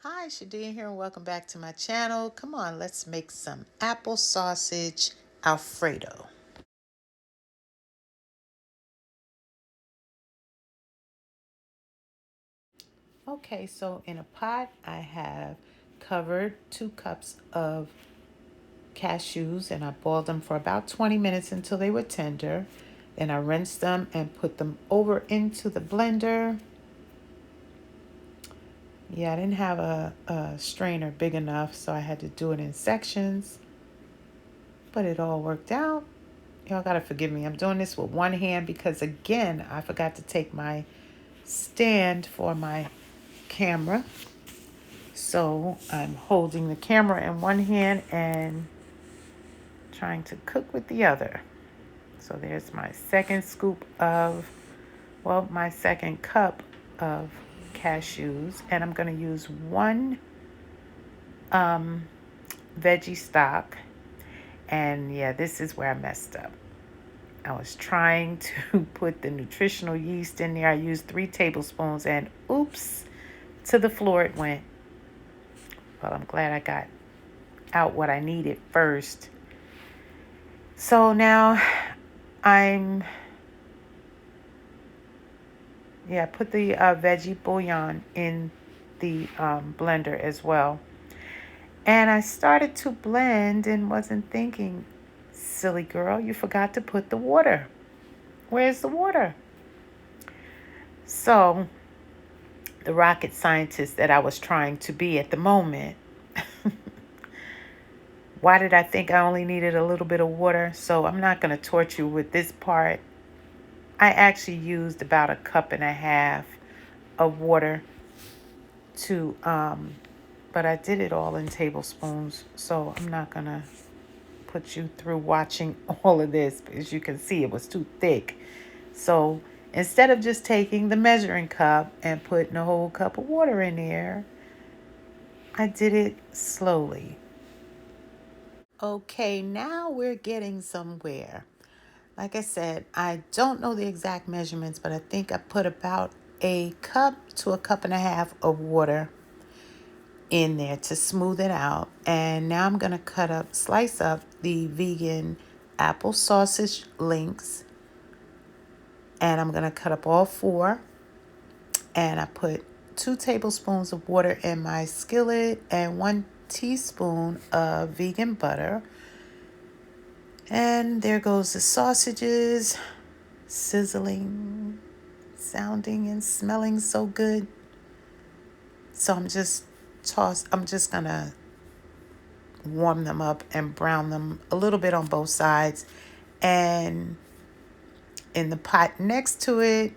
Hi, Shadine here, and welcome back to my channel. Come on, let's make some apple sausage Alfredo. Okay, so in a pot, I have covered 2 cups of cashews and I boiled them for about 20 minutes until they were tender. Then I rinsed them and put them over into the blender. Yeah, I didn't have a strainer big enough, so I had to do it in sections, but it all worked out. Y'all gotta forgive me. I'm doing this with one hand because, again, I forgot to take my stand for my camera. So I'm holding the camera in one hand and trying to cook with the other. So there's my second scoop of, well, my second cup of cashews. And I'm going to use one veggie stock. And yeah, this is where I messed up. I was trying to put the nutritional yeast in there. I used 3 tablespoons and oops, to the floor it went. But I'm glad I got out what I needed first. So now I'm, put the veggie bouillon in the blender as well. And I started to blend and wasn't thinking, silly girl, you forgot to put the water. Where's the water? So the rocket scientist that I was trying to be at the moment, why did I think I only needed a little bit of water? So I'm not going to torture you with this part. I actually used about 1.5 cups of water to, but I did it all in tablespoons. So I'm not going to put you through watching all of this because you can see it was too thick. So instead of just taking the measuring cup and putting a whole cup of water in there, I did it slowly. Okay, now we're getting somewhere. Like I said, I don't know the exact measurements, but I think I put about 1 cup to 1.5 cups of water in there to smooth it out. And now I'm going to slice up the vegan apple sausage links. And I'm going to cut up all 4. And I put 2 tablespoons of water in my skillet and 1 teaspoon of vegan butter. And there goes the sausages, sizzling, sounding and smelling so good. So I'm just gonna warm them up and brown them a little bit on both sides. And in the pot next to it,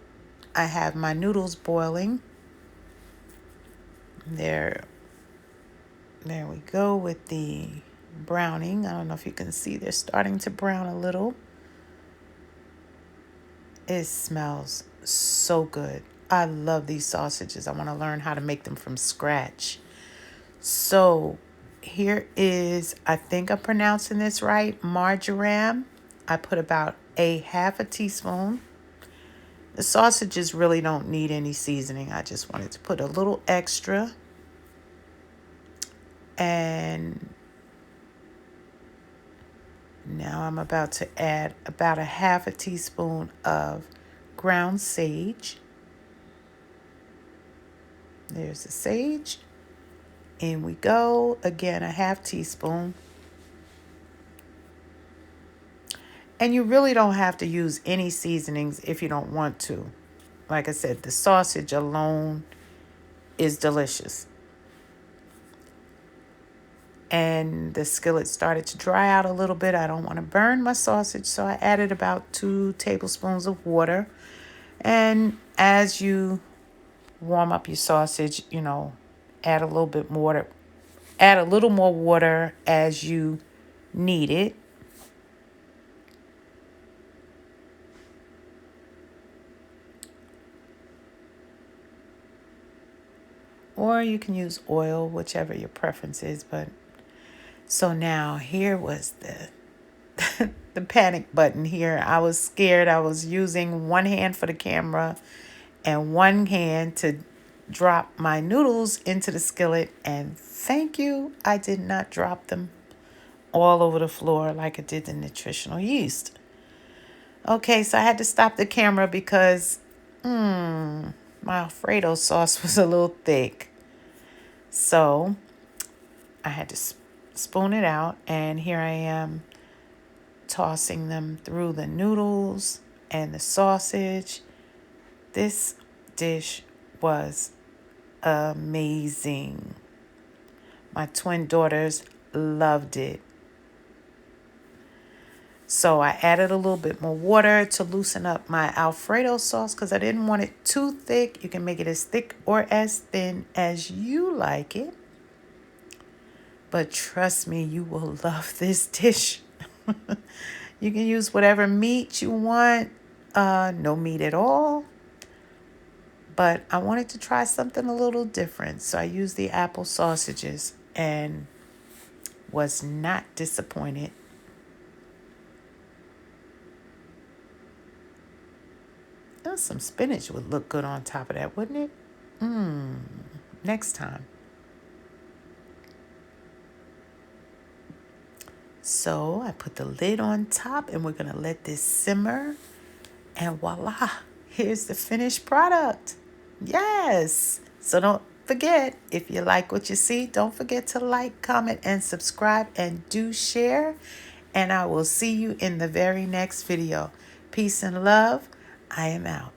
I have my noodles boiling. There we go with the browning. I don't know if you can see they're starting to brown a little. It smells so good. I love these sausages. I want to learn how to make them from scratch. So here is, I think I'm pronouncing this right, marjoram. I put about 1/2 teaspoon. The sausages really don't need any seasoning. I just wanted to put a little extra. And now I'm about to add about 1/2 teaspoon of ground sage. There's the sage. In we go. Again, 1/2 teaspoon. And you really don't have to use any seasonings if you don't want to. Like I said, the sausage alone is delicious. And the skillet started to dry out a little bit. I don't want to burn my sausage, so I added about 2 tablespoons of water. And as you warm up your sausage, add a little bit more. Add a little more water as you need it. Or you can use oil, whichever your preference is. But so now here was the panic button here. I was scared. I was using one hand for the camera and one hand to drop my noodles into the skillet, and thank you, I did not drop them all over the floor like I did the nutritional yeast. Okay, so I had to stop the camera because my Alfredo sauce was a little thick. So I had to spoon it out, and here I am tossing them through the noodles and the sausage. This dish was amazing. My twin daughters loved it. So I added a little bit more water to loosen up my Alfredo sauce because I didn't want it too thick. You can make it as thick or as thin as you like it. But trust me, you will love this dish. You can use whatever meat you want. No meat at all. But I wanted to try something a little different. So I used the apple sausages and was not disappointed. Some spinach would look good on top of that, wouldn't it? Next time. So I put the lid on top and we're going to let this simmer. And voila, here's the finished product. Yes. So don't forget, if you like what you see, don't forget to like, comment, and subscribe, and do share. And I will see you in the very next video. Peace and love. I am out.